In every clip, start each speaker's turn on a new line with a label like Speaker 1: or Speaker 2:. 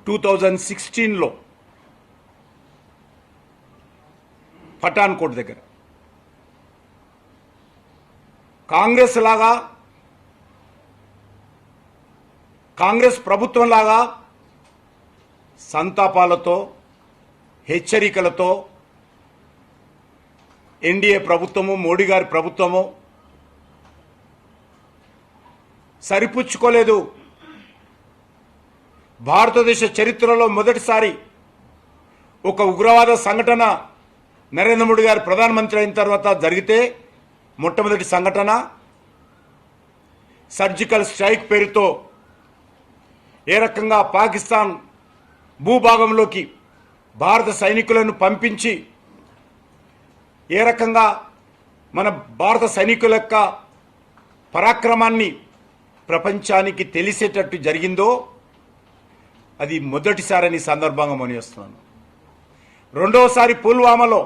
Speaker 1: 2016లో పఠాన్కోట్ దగ్గర కాంగ్రెస్ లాగా కాంగ్రెస్ ప్రభుత్వం లాగా సంతాపాలతో హెచ్చరికలతో ఎన్డీఏ ప్రభుత్వము మోడీ గారి ప్రభుత్వము సరిపుచ్చుకోలేదు. భారతదేశ చరిత్రలో మొదటిసారి ఒక ఉగ్రవాద సంఘటన నరేంద్ర మోడీ గారు ప్రధానమంత్రి అయిన తర్వాత జరిగితే మొట్టమొదటి సంఘటన సర్జికల్ స్ట్రైక్ పేరుతో ఏ రకంగా పాకిస్తాన్ భూభాగంలోకి భారత సైనికులను పంపించి ఏ రకంగా మన భారత సైనికుల యొక్క పరాక్రమాన్ని ప్రపంచానికి తెలిసేటట్టు జరిగిందో అది మొదటిసారని సందర్భంగా మనిస్తున్నాను. రెండవసారి పుల్వామాలో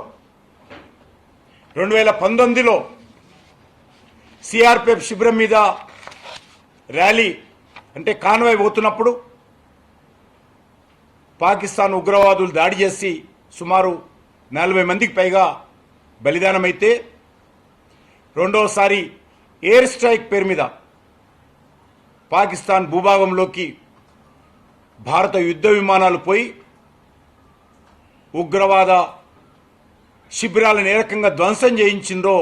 Speaker 1: 2019లో సిఆర్పిఎఫ్ శిబిరం మీద ర్యాలీ అంటే కాన్వాయ్ పోతున్నప్పుడు పాకిస్తాన్ ఉగ్రవాదులు దాడి చేసి సుమారు 40 మందికి పైగా బలిదానమైతే రెండవసారి ఎయిర్ స్ట్రైక్ పేరు మీద పాకిస్తాన్ భూభాగంలోకి భారత యుద్ధ విమానాలు పోయి ఉగ్రవాద శిబిరాలను ఏ రకంగా ధ్వంసం చేయించిందో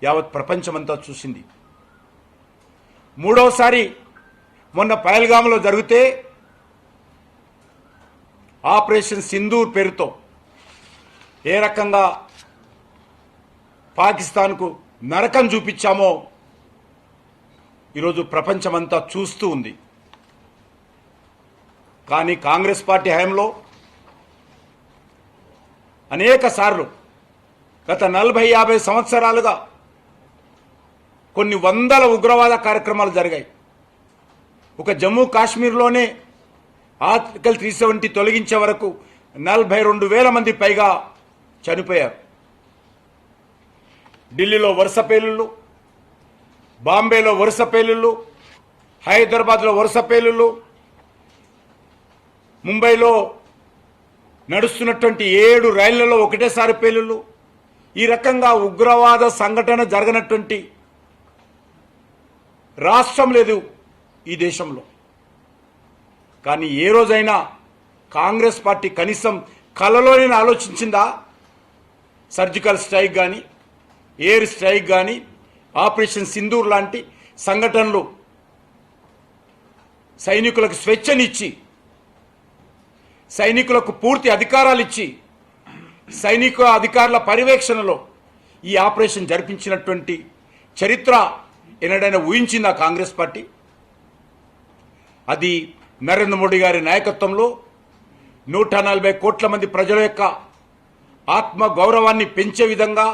Speaker 1: యావత్ ప్రపంచమంతా చూసింది. మూడవసారి మొన్న పహల్గామ్లో జరిగితే ఆపరేషన్ సింధూర్ పేరుతో ఏ రకంగా పాకిస్తాన్కు నరకం చూపించామో ఈరోజు ప్రపంచమంతా చూస్తూ ఉంది. కానీ కాంగ్రెస్ పార్టీ హయాంలో అనేక సార్లు గత 40-50 సంవత్సరాలుగా కొన్ని వందల ఉగ్రవాద కార్యక్రమాలు జరిగాయి. ఒక జమ్మూ కాశ్మీర్లోనే ఆర్టికల్ 370 తొలగించే వరకు 42,000 మంది పైగా చనిపోయారు. ఢిల్లీలో వరుస పేలుళ్ళు, బాంబేలో వరుస పేలుళ్ళు, హైదరాబాద్లో వరుస పేలుళ్ళు, ముంబైలో నడుస్తున్నటువంటి 7 రైళ్లలో ఒకటేసారి పేలుళ్ళు. ఈ రకంగా ఉగ్రవాద సంఘటన జరగనటువంటి రాష్ట్రం లేదు ఈ దేశంలో. కానీ ఏ రోజైనా కాంగ్రెస్ పార్టీ కనీసం కలలోనే ఆలోచించిందా? సర్జికల్ స్ట్రైక్ కానీ ఎయిర్ స్ట్రైక్ కానీ ఆపరేషన్ సింధూర్ లాంటి సంఘటనలు సైనికులకు స్వేచ్ఛనిచ్చి సైనికులకు పూర్తి అధికారాలు ఇచ్చి సైనిక అధికారుల పర్యవేక్షణలో ఈ ఆపరేషన్ జరిపించినటువంటి చరిత్ర ఎన్నడైనా ఊహించిందా కాంగ్రెస్ పార్టీ? అది నరేంద్ర మోడీ గారి నాయకత్వంలో 140 కోట్ల మంది ప్రజల యొక్క ఆత్మ గౌరవాన్ని పెంచే విధంగా